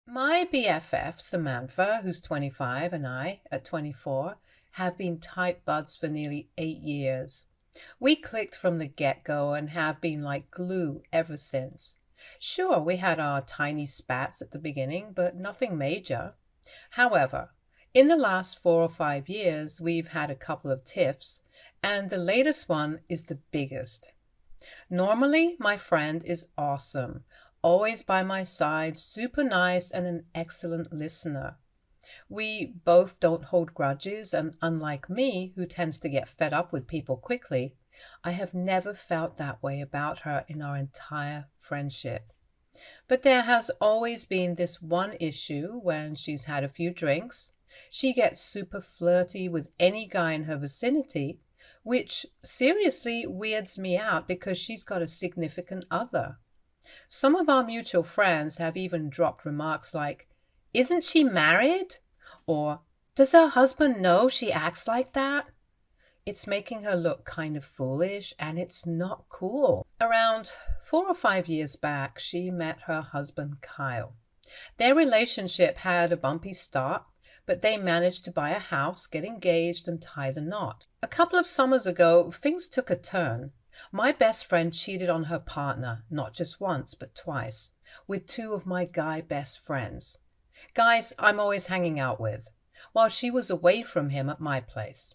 My BFF, Samantha, who's 25, and I, at 24, have been tight buds for nearly 8 years. We clicked from the get-go and have been like glue ever since. Sure, we had our tiny spats at the beginning, but nothing major. However, in the last 4 or 5 years, we've had a couple of tiffs, and the latest one is the biggest. Normally, my friend is awesome, always by my side, super nice, and an excellent listener. We both don't hold grudges, and unlike me, who tends to get fed up with people quickly, I have never felt that way about her in our entire friendship. But there has always been this one issue when she's had a few drinks. She gets super flirty with any guy in her vicinity, which seriously weirds me out because she's got a significant other. Some of our mutual friends have even dropped remarks like, "Isn't she married?" Or, "Does her husband know she acts like that?" It's making her look kind of foolish, and it's not cool. Around 4 or 5 years back, she met her husband Kyle. Their relationship had a bumpy start, but they managed to buy a house, get engaged, and tie the knot. A couple of summers ago, things took a turn. My best friend cheated on her partner, not just once, but twice, with two of my guy best friends. Guys I'm always hanging out with, while she was away from him at my place.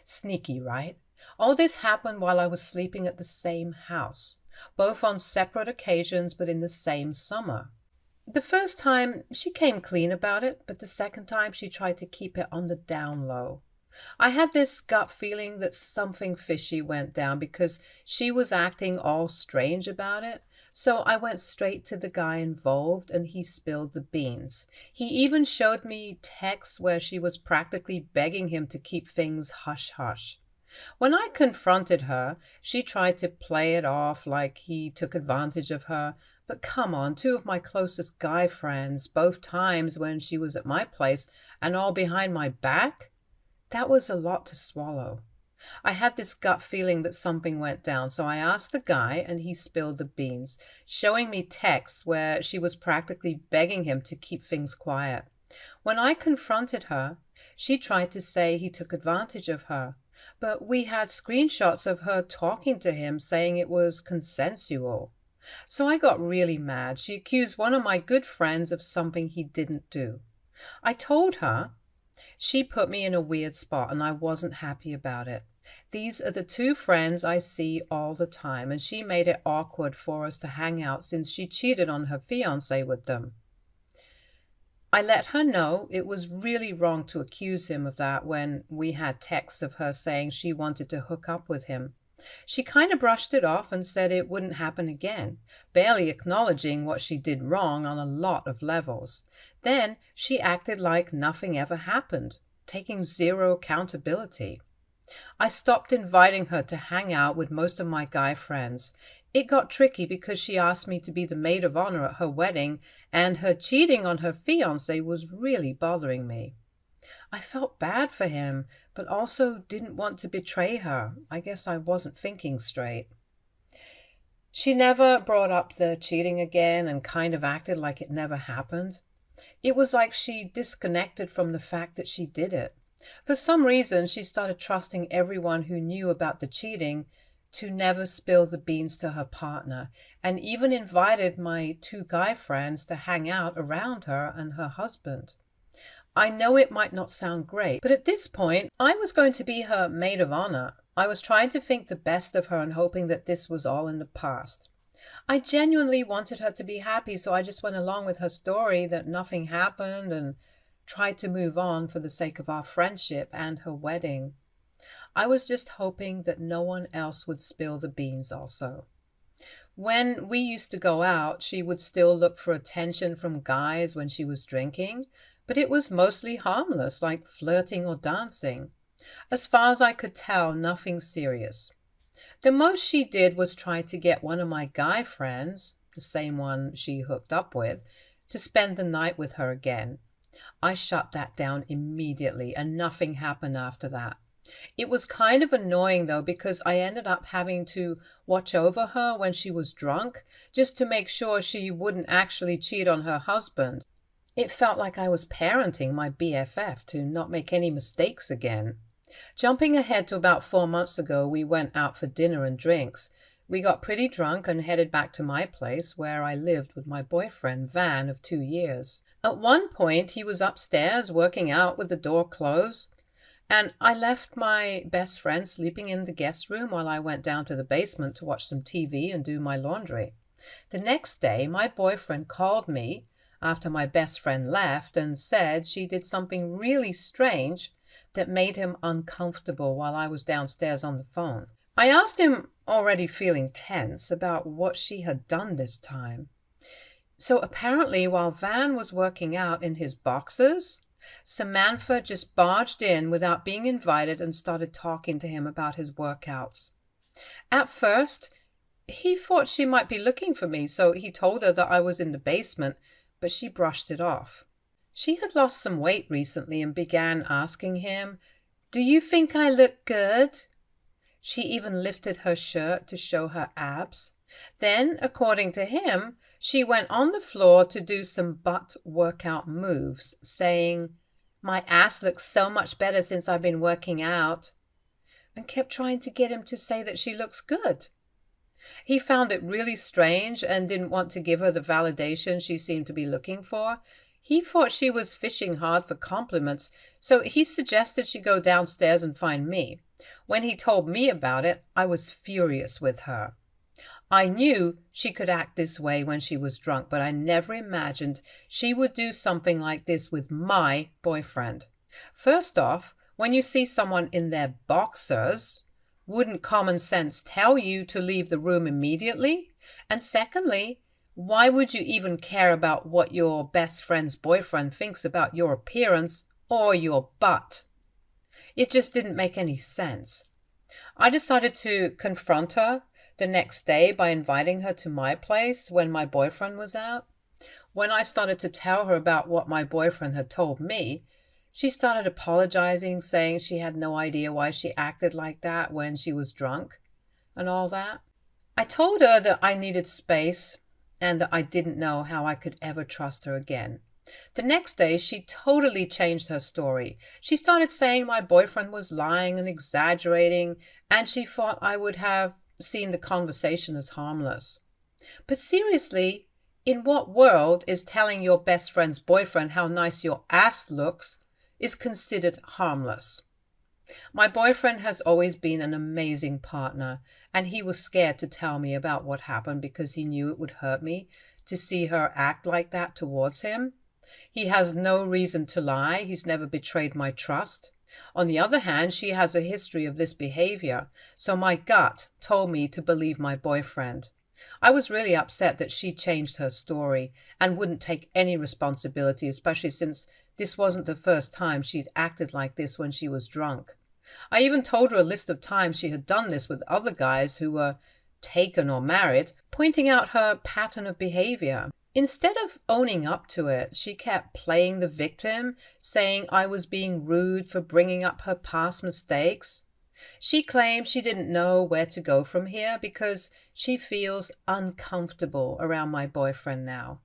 Sneaky, right? All this happened while I was sleeping at the same house, both on separate occasions but in the same summer. The first time she came clean about it, but the second time she tried to keep it on the down low. I had this gut feeling that something fishy went down because she was acting all strange about it. So I went straight to the guy involved and he spilled the beans. He even showed me texts where she was practically begging him to keep things hush hush. When I confronted her, she tried to play it off like he took advantage of her. But come on, two of my closest guy friends, both times when she was at my place, and all behind my back? That was a lot to swallow. I had this gut feeling that something went down, so I asked the guy and he spilled the beans, showing me texts where she was practically begging him to keep things quiet. When I confronted her, she tried to say he took advantage of her, but we had screenshots of her talking to him saying it was consensual. So I got really mad. She accused one of my good friends of something he didn't do. I told her. She put me in a weird spot and I wasn't happy about it. These are the two friends I see all the time, and she made it awkward for us to hang out since she cheated on her fiancé with them. I let her know it was really wrong to accuse him of that when we had texts of her saying she wanted to hook up with him. She kind of brushed it off and said it wouldn't happen again, barely acknowledging what she did wrong on a lot of levels. Then she acted like nothing ever happened, taking zero accountability. I stopped inviting her to hang out with most of my guy friends. It got tricky because she asked me to be the maid of honor at her wedding, and her cheating on her fiancé was really bothering me. I felt bad for him, but also didn't want to betray her. I guess I wasn't thinking straight. She never brought up the cheating again and kind of acted like it never happened. It was like she disconnected from the fact that she did it. For some reason, she started trusting everyone who knew about the cheating to never spill the beans to her partner, and even invited my two guy friends to hang out around her and her husband. I know it might not sound great, but at this point, I was going to be her maid of honor. I was trying to think the best of her and hoping that this was all in the past. I genuinely wanted her to be happy, so I just went along with her story that nothing happened and tried to move on for the sake of our friendship and her wedding. I was just hoping that no one else would spill the beans also. When we used to go out, she would still look for attention from guys when she was drinking, but it was mostly harmless, like flirting or dancing. As far as I could tell, nothing serious. The most she did was try to get one of my guy friends, the same one she hooked up with, to spend the night with her again. I shut that down immediately, and nothing happened after that. It was kind of annoying though, because I ended up having to watch over her when she was drunk, just to make sure she wouldn't actually cheat on her husband. It felt like I was parenting my BFF to not make any mistakes again. Jumping ahead to about 4 months ago, we went out for dinner and drinks. We got pretty drunk and headed back to my place where I lived with my boyfriend, Van, of 2 years. At one point, he was upstairs working out with the door closed, and I left my best friend sleeping in the guest room while I went down to the basement to watch some TV and do my laundry. The next day, my boyfriend called me after my best friend left and said she did something really strange that made him uncomfortable while I was downstairs on the phone. I asked him, already feeling tense, about what she had done this time. So apparently, while Van was working out in his boxers, Samantha just barged in without being invited and started talking to him about his workouts. At first, he thought she might be looking for me, so he told her that I was in the basement, but she brushed it off. She had lost some weight recently and began asking him, "Do you think I look good?" She even lifted her shirt to show her abs. Then, according to him, she went on the floor to do some butt workout moves, saying, "My ass looks so much better since I've been working out," and kept trying to get him to say that she looks good. He found it really strange and didn't want to give her the validation she seemed to be looking for. He thought she was fishing hard for compliments, so he suggested she go downstairs and find me. When he told me about it, I was furious with her. I knew she could act this way when she was drunk, but I never imagined she would do something like this with my boyfriend. First off, when you see someone in their boxers, wouldn't common sense tell you to leave the room immediately? And secondly, why would you even care about what your best friend's boyfriend thinks about your appearance or your butt? It just didn't make any sense. I decided to confront her the next day by inviting her to my place when my boyfriend was out. When I started to tell her about what my boyfriend had told me, she started apologizing, saying she had no idea why she acted like that when she was drunk and all that. I told her that I needed space and that I didn't know how I could ever trust her again. The next day, she totally changed her story. She started saying my boyfriend was lying and exaggerating, and she thought I would have seen the conversation as harmless. But seriously, in what world is telling your best friend's boyfriend how nice your ass looks is considered harmless? My boyfriend has always been an amazing partner, and he was scared to tell me about what happened because he knew it would hurt me to see her act like that towards him. He has no reason to lie. He's never betrayed my trust. On the other hand, she has a history of this behavior, so my gut told me to believe my boyfriend. I was really upset that she changed her story and wouldn't take any responsibility, especially since this wasn't the first time she'd acted like this when she was drunk. I even told her a list of times she had done this with other guys who were taken or married, pointing out her pattern of behavior. Instead of owning up to it, she kept playing the victim, saying I was being rude for bringing up her past mistakes. She claimed she didn't know where to go from here because she feels uncomfortable around my boyfriend now.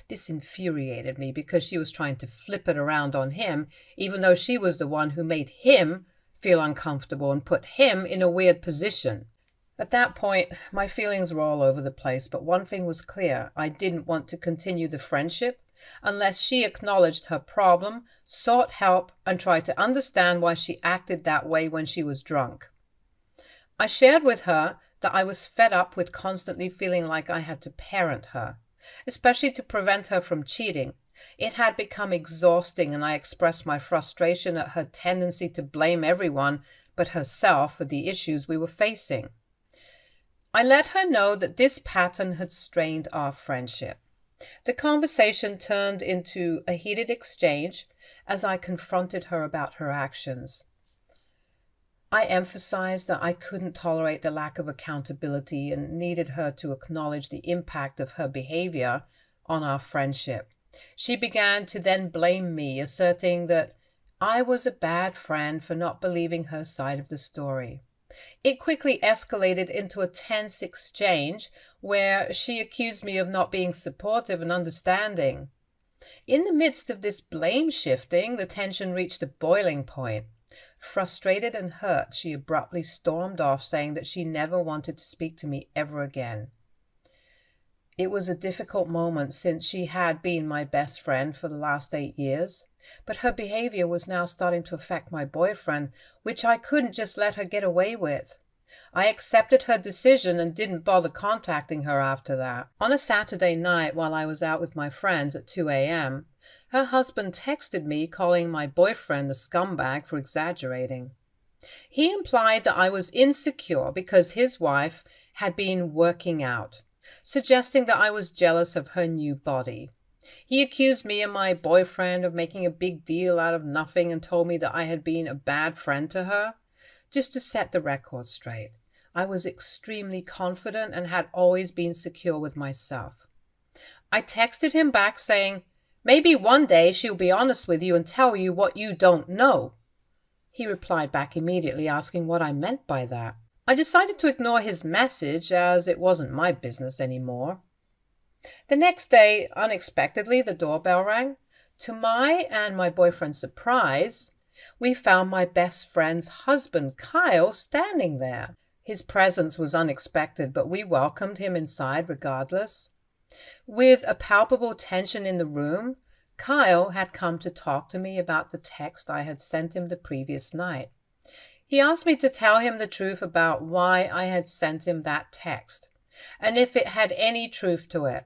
This infuriated me because she was trying to flip it around on him, even though she was the one who made him feel uncomfortable and put him in a weird position. At that point, my feelings were all over the place, but one thing was clear. I didn't want to continue the friendship unless she acknowledged her problem, sought help, and tried to understand why she acted that way when she was drunk. I shared with her that I was fed up with constantly feeling like I had to parent her, especially to prevent her from cheating. It had become exhausting, and I expressed my frustration at her tendency to blame everyone but herself for the issues we were facing. I let her know that this pattern had strained our friendship. The conversation turned into a heated exchange as I confronted her about her actions. I emphasized that I couldn't tolerate the lack of accountability and needed her to acknowledge the impact of her behavior on our friendship. She began to then blame me, asserting that I was a bad friend for not believing her side of the story. It quickly escalated into a tense exchange where she accused me of not being supportive and understanding. In the midst of this blame shifting, the tension reached a boiling point. Frustrated and hurt, she abruptly stormed off, saying that she never wanted to speak to me ever again. It was a difficult moment since she had been my best friend for the last 8 years, but her behavior was now starting to affect my boyfriend, which I couldn't just let her get away with. I accepted her decision and didn't bother contacting her after that. On a Saturday night while I was out with my friends at 2 a.m., her husband texted me calling my boyfriend a scumbag for exaggerating. He implied that I was insecure because his wife had been working out, suggesting that I was jealous of her new body. He accused me and my boyfriend of making a big deal out of nothing and told me that I had been a bad friend to her. Just to set the record straight, I was extremely confident and had always been secure with myself. I texted him back saying, "Maybe one day she'll be honest with you and tell you what you don't know." He replied back immediately asking what I meant by that. I decided to ignore his message as it wasn't my business anymore. The next day, unexpectedly, the doorbell rang. To my and my boyfriend's surprise, we found my best friend's husband, Kyle, standing there. His presence was unexpected, but we welcomed him inside regardless. With a palpable tension in the room, Kyle had come to talk to me about the text I had sent him the previous night. He asked me to tell him the truth about why I had sent him that text, and if it had any truth to it.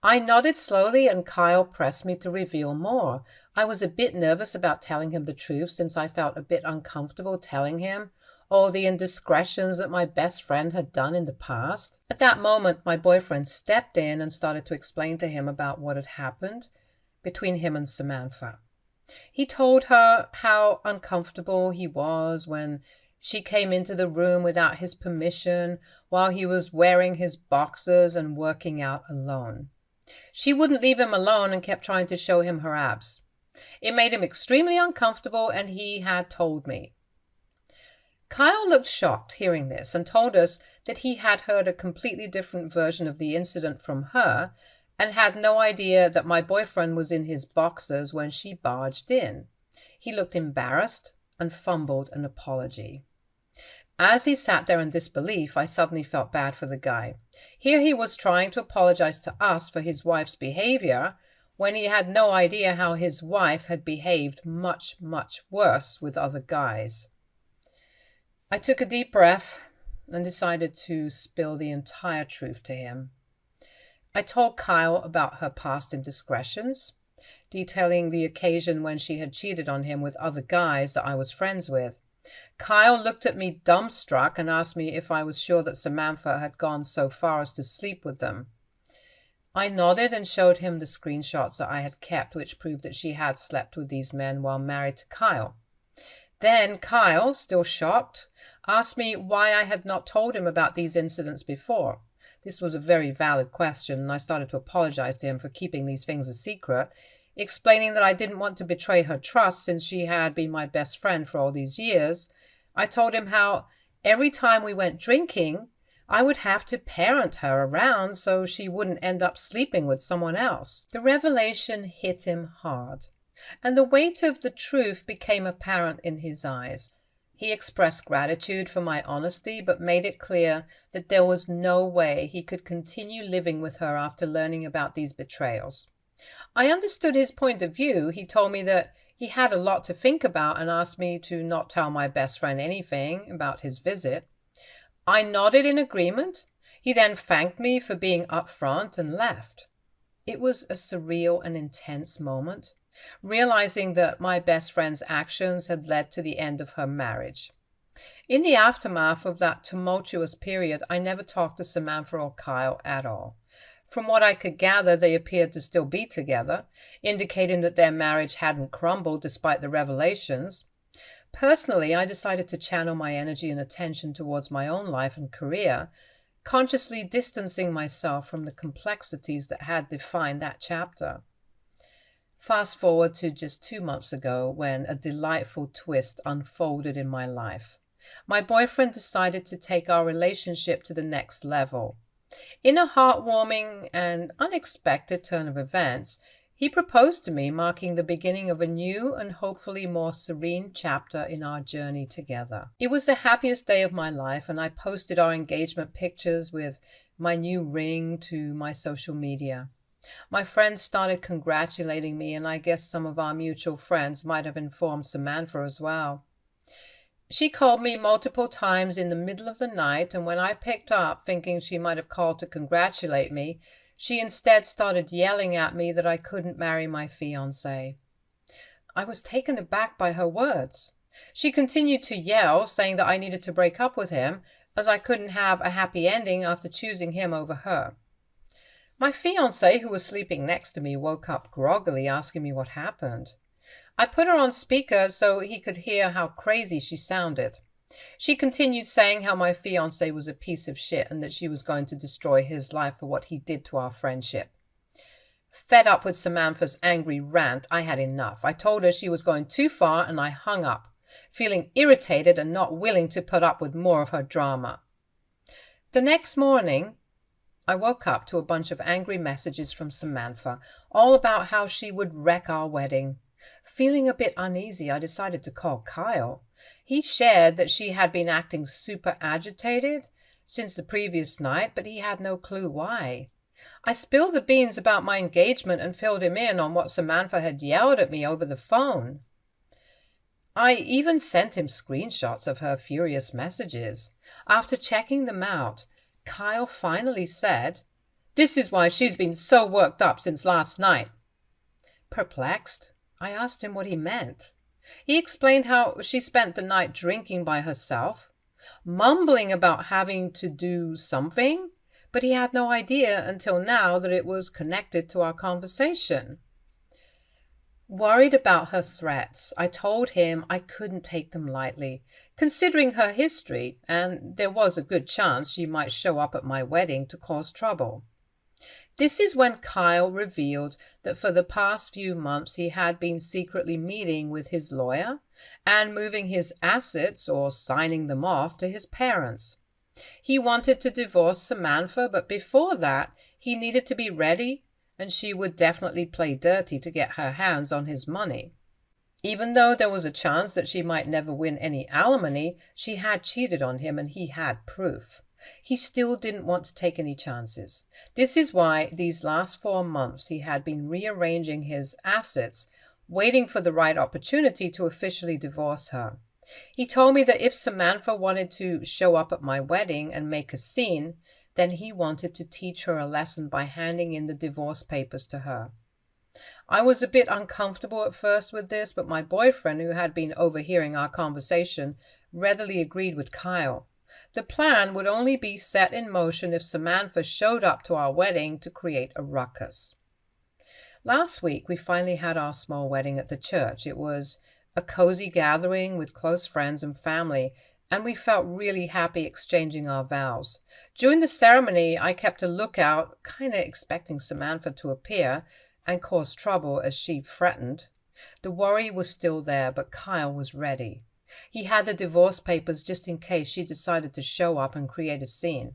I nodded slowly and Kyle pressed me to reveal more. I was a bit nervous about telling him the truth since I felt a bit uncomfortable telling him all the indiscretions that my best friend had done in the past. At that moment, my boyfriend stepped in and started to explain to him about what had happened between him and Samantha. He told her how uncomfortable he was when she came into the room without his permission while he was wearing his boxers and working out alone. She wouldn't leave him alone and kept trying to show him her abs. It made him extremely uncomfortable, and he had told me. Kyle looked shocked hearing this and told us that he had heard a completely different version of the incident from her and had no idea that my boyfriend was in his boxers when she barged in. He looked embarrassed and fumbled an apology. As he sat there in disbelief, I suddenly felt bad for the guy. Here he was trying to apologize to us for his wife's behavior when he had no idea how his wife had behaved much, much worse with other guys. I took a deep breath and decided to spill the entire truth to him. I told Kyle about her past indiscretions, detailing the occasion when she had cheated on him with other guys that I was friends with. Kyle looked at me dumbstruck and asked me if I was sure that Samantha had gone so far as to sleep with them. I nodded and showed him the screenshots that I had kept, which proved that she had slept with these men while married to Kyle. Then Kyle, still shocked, asked me why I had not told him about these incidents before. This was a very valid question, and I started to apologize to him for keeping these things a secret, explaining that I didn't want to betray her trust since she had been my best friend for all these years. I told him how every time we went drinking, I would have to parent her around so she wouldn't end up sleeping with someone else. The revelation hit him hard, and the weight of the truth became apparent in his eyes. He expressed gratitude for my honesty, but made it clear that there was no way he could continue living with her after learning about these betrayals. I understood his point of view. He told me that he had a lot to think about and asked me to not tell my best friend anything about his visit. I nodded in agreement. He then thanked me for being upfront and left. It was a surreal and intense moment, realizing that my best friend's actions had led to the end of her marriage. In the aftermath of that tumultuous period, I never talked to Samantha or Kyle at all. From what I could gather, they appeared to still be together, indicating that their marriage hadn't crumbled despite the revelations. Personally, I decided to channel my energy and attention towards my own life and career, consciously distancing myself from the complexities that had defined that chapter. Fast forward to just 2 months ago when a delightful twist unfolded in my life. My boyfriend decided to take our relationship to the next level. In a heartwarming and unexpected turn of events, He proposed to me, marking the beginning of a new and hopefully more serene chapter in our journey together. It was the happiest day of my life, and I posted our engagement pictures with my new ring to my social media. My friends started congratulating me, and I guess some of our mutual friends might have informed Samantha as well. She called me multiple times in the middle of the night, and when I picked up, thinking she might have called to congratulate me, she instead started yelling at me that I couldn't marry my fiancé. I was taken aback by her words. She continued to yell, saying that I needed to break up with him, as I couldn't have a happy ending after choosing him over her. My fiancé, who was sleeping next to me, woke up groggily, asking me what happened. I put her on speaker so he could hear how crazy she sounded. She continued saying how my fiancé was a piece of shit and that she was going to destroy his life for what he did to our friendship. Fed up with Samantha's angry rant, I had enough. I told her she was going too far and I hung up, feeling irritated and not willing to put up with more of her drama. The next morning, I woke up to a bunch of angry messages from Samantha, all about how she would wreck our wedding. Feeling a bit uneasy, I decided to call Kyle. He shared that she had been acting super agitated since the previous night, but he had no clue why. I spilled the beans about my engagement and filled him in on what Samantha had yelled at me over the phone. I even sent him screenshots of her furious messages. After checking them out, Kyle finally said, "This is why she's been so worked up since last night." Perplexed, I asked him what he meant. He explained how she spent the night drinking by herself, mumbling about having to do something, but he had no idea until now that it was connected to our conversation. Worried about her threats, I told him I couldn't take them lightly, considering her history, and there was a good chance she might show up at my wedding to cause trouble. This is when Kyle revealed that for the past few months he had been secretly meeting with his lawyer and moving his assets or signing them off to his parents. He wanted to divorce Samantha, but before that, he needed to be ready, and she would definitely play dirty to get her hands on his money. Even though there was a chance that she might never win any alimony, she had cheated on him and he had proof. He still didn't want to take any chances. This is why these last 4 months he had been rearranging his assets, waiting for the right opportunity to officially divorce her. He told me that if Samantha wanted to show up at my wedding and make a scene, then he wanted to teach her a lesson by handing in the divorce papers to her. I was a bit uncomfortable at first with this, but my boyfriend, who had been overhearing our conversation, readily agreed with Kyle. The plan would only be set in motion if Samantha showed up to our wedding to create a ruckus. Last week, we finally had our small wedding at the church. It was a cozy gathering with close friends and family, and we felt really happy exchanging our vows. During the ceremony, I kept a lookout, kind of expecting Samantha to appear and cause trouble as she threatened. The worry was still there, but Kyle was ready. He had the divorce papers just in case she decided to show up and create a scene.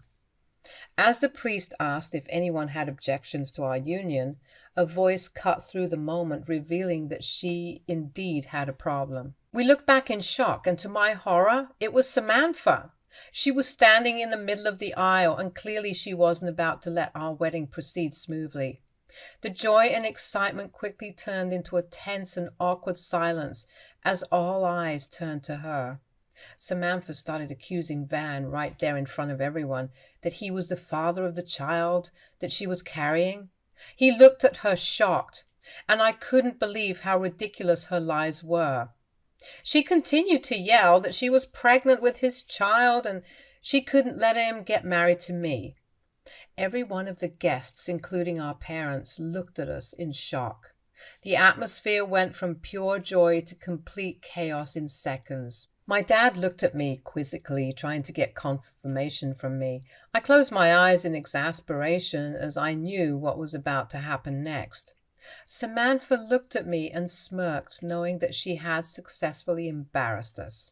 As the priest asked if anyone had objections to our union, a voice cut through the moment, revealing that she indeed had a problem. We looked back in shock, and to my horror, it was Samantha. She was standing in the middle of the aisle, and clearly she wasn't about to let our wedding proceed smoothly. The joy and excitement quickly turned into a tense and awkward silence as all eyes turned to her. Samantha started accusing Van right there in front of everyone that he was the father of the child that she was carrying. He looked at her shocked, and I couldn't believe how ridiculous her lies were. She continued to yell that she was pregnant with his child and she couldn't let him get married to me. Every one of the guests, including our parents, looked at us in shock. The atmosphere went from pure joy to complete chaos in seconds. My dad looked at me quizzically, trying to get confirmation from me. I closed my eyes in exasperation as I knew what was about to happen next. Samantha looked at me and smirked, knowing that she had successfully embarrassed us.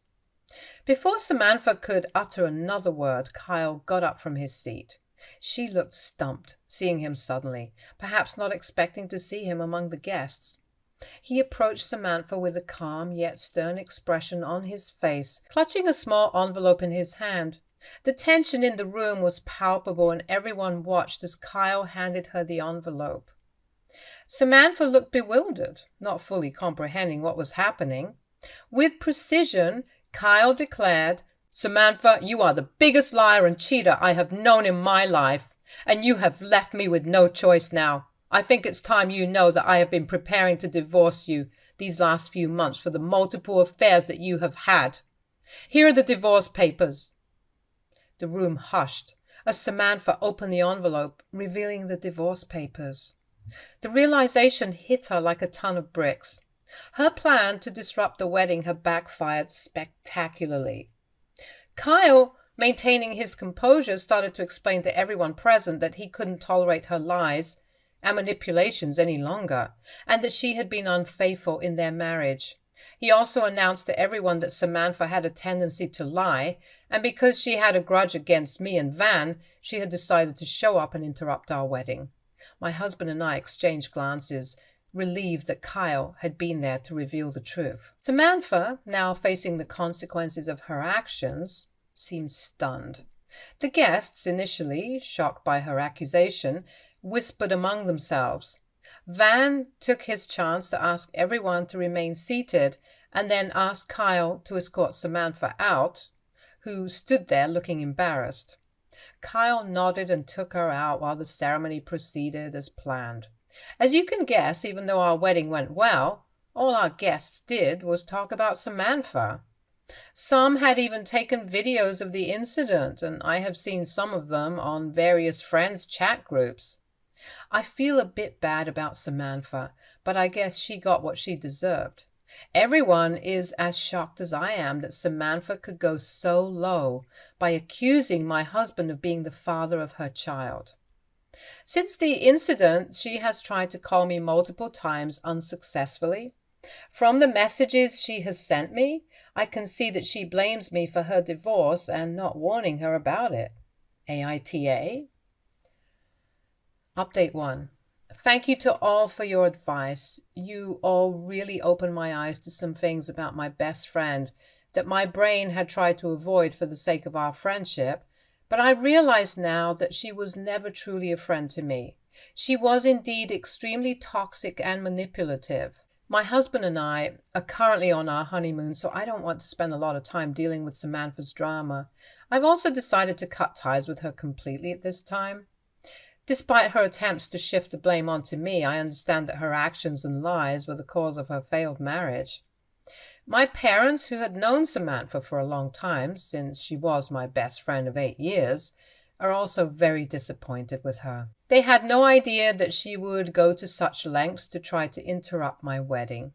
Before Samantha could utter another word, Kyle got up from his seat. She looked stumped, seeing him suddenly, perhaps not expecting to see him among the guests. He approached Samantha with a calm yet stern expression on his face, clutching a small envelope in his hand. The tension in the room was palpable, and everyone watched as Kyle handed her the envelope. Samantha looked bewildered, not fully comprehending what was happening. With precision, Kyle declared, "Samantha, you are the biggest liar and cheater I have known in my life, and you have left me with no choice now. I think it's time you know that I have been preparing to divorce you these last few months for the multiple affairs that you have had. Here are the divorce papers." The room hushed as Samantha opened the envelope, revealing the divorce papers. The realization hit her like a ton of bricks. Her plan to disrupt the wedding had backfired spectacularly. Kyle, maintaining his composure, started to explain to everyone present that he couldn't tolerate her lies and manipulations any longer, and that she had been unfaithful in their marriage. He also announced to everyone that Samantha had a tendency to lie, and because she had a grudge against me and Van, she had decided to show up and interrupt our wedding. My husband and I exchanged glances, relieved that Kyle had been there to reveal the truth. Samantha, now facing the consequences of her actions, seemed stunned. The guests, initially shocked by her accusation, whispered among themselves. Van took his chance to ask everyone to remain seated and then asked Kyle to escort Samantha out, who stood there looking embarrassed. Kyle nodded and took her out while the ceremony proceeded as planned. As you can guess, even though our wedding went well, all our guests did was talk about Samantha. Some had even taken videos of the incident, and I have seen some of them on various friends' chat groups. I feel a bit bad about Samantha, but I guess she got what she deserved. Everyone is as shocked as I am that Samantha could go so low by accusing my husband of being the father of her child. Since the incident, she has tried to call me multiple times unsuccessfully. From the messages she has sent me, I can see that she blames me for her divorce and not warning her about it. AITA? Update 1. Thank you to all for your advice. You all really opened my eyes to some things about my best friend that my brain had tried to avoid for the sake of our friendship, but I realize now that she was never truly a friend to me. She was indeed extremely toxic and manipulative. My husband and I are currently on our honeymoon, so I don't want to spend a lot of time dealing with Samantha's drama. I've also decided to cut ties with her completely at this time. Despite her attempts to shift the blame onto me, I understand that her actions and lies were the cause of her failed marriage. My parents, who had known Samantha for a long time, since she was my best friend of 8 years, are also very disappointed with her. They had no idea that she would go to such lengths to try to interrupt my wedding.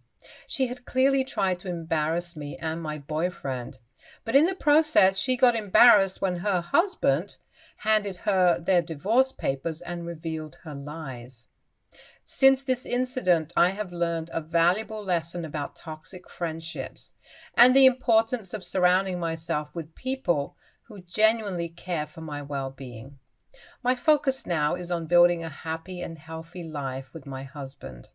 She had clearly tried to embarrass me and my boyfriend, but in the process she got embarrassed when her husband handed her their divorce papers and revealed her lies. Since this incident, I have learned a valuable lesson about toxic friendships and the importance of surrounding myself with people who genuinely care for my well-being. My focus now is on building a happy and healthy life with my husband.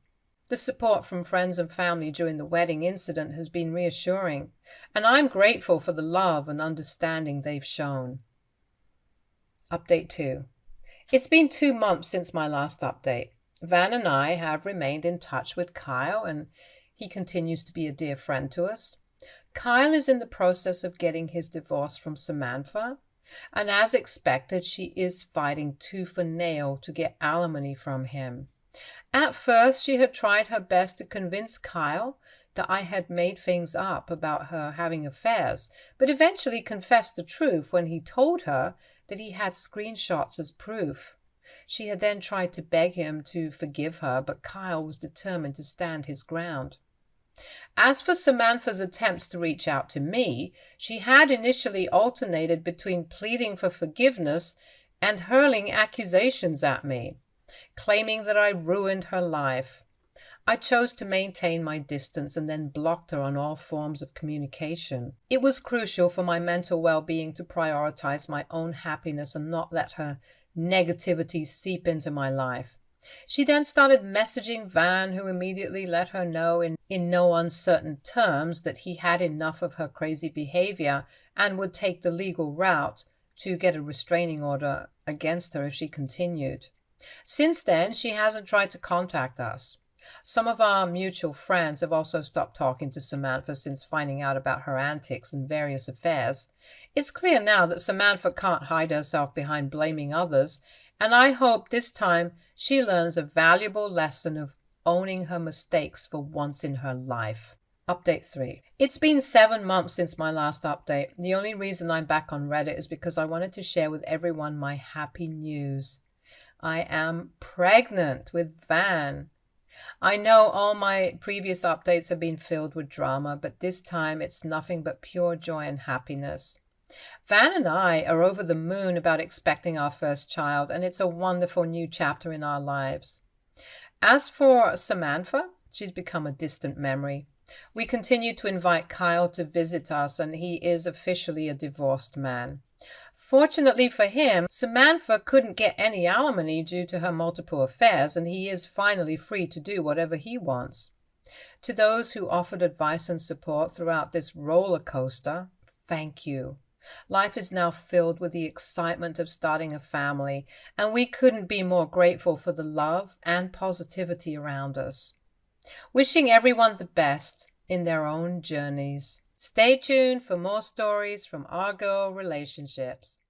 The support from friends and family during the wedding incident has been reassuring, and I'm grateful for the love and understanding they've shown. Update 2. It's been 2 months since my last update. Van and I have remained in touch with Kyle, and he continues to be a dear friend to us. Kyle is in the process of getting his divorce from Samantha, and as expected, she is fighting tooth and nail to get alimony from him. At first, she had tried her best to convince Kyle that I had made things up about her having affairs, but eventually confessed the truth when he told her that he had screenshots as proof. She had then tried to beg him to forgive her, but Kyle was determined to stand his ground. As for Samantha's attempts to reach out to me, she had initially alternated between pleading for forgiveness and hurling accusations at me, claiming that I ruined her life. I chose to maintain my distance and then blocked her on all forms of communication. It was crucial for my mental well-being to prioritize my own happiness and not let her negativity seep into my life. She then started messaging Van, who immediately let her know in no uncertain terms that he had enough of her crazy behavior and would take the legal route to get a restraining order against her if she continued. Since then, she hasn't tried to contact us. Some of our mutual friends have also stopped talking to Samantha since finding out about her antics and various affairs. It's clear now that Samantha can't hide herself behind blaming others, and I hope this time she learns a valuable lesson of owning her mistakes for once in her life. Update 3. It's been 7 months since my last update. The only reason I'm back on Reddit is because I wanted to share with everyone my happy news. I am pregnant with Van. I know all my previous updates have been filled with drama, but this time it's nothing but pure joy and happiness. Van and I are over the moon about expecting our first child, and it's a wonderful new chapter in our lives. As for Samantha, she's become a distant memory. We continue to invite Kyle to visit us, and he is officially a divorced man. Fortunately for him, Samantha couldn't get any alimony due to her multiple affairs, and he is finally free to do whatever he wants. To those who offered advice and support throughout this roller coaster, thank you. Life is now filled with the excitement of starting a family, and we couldn't be more grateful for the love and positivity around us. Wishing everyone the best in their own journeys. Stay tuned for more stories from our girl relationships.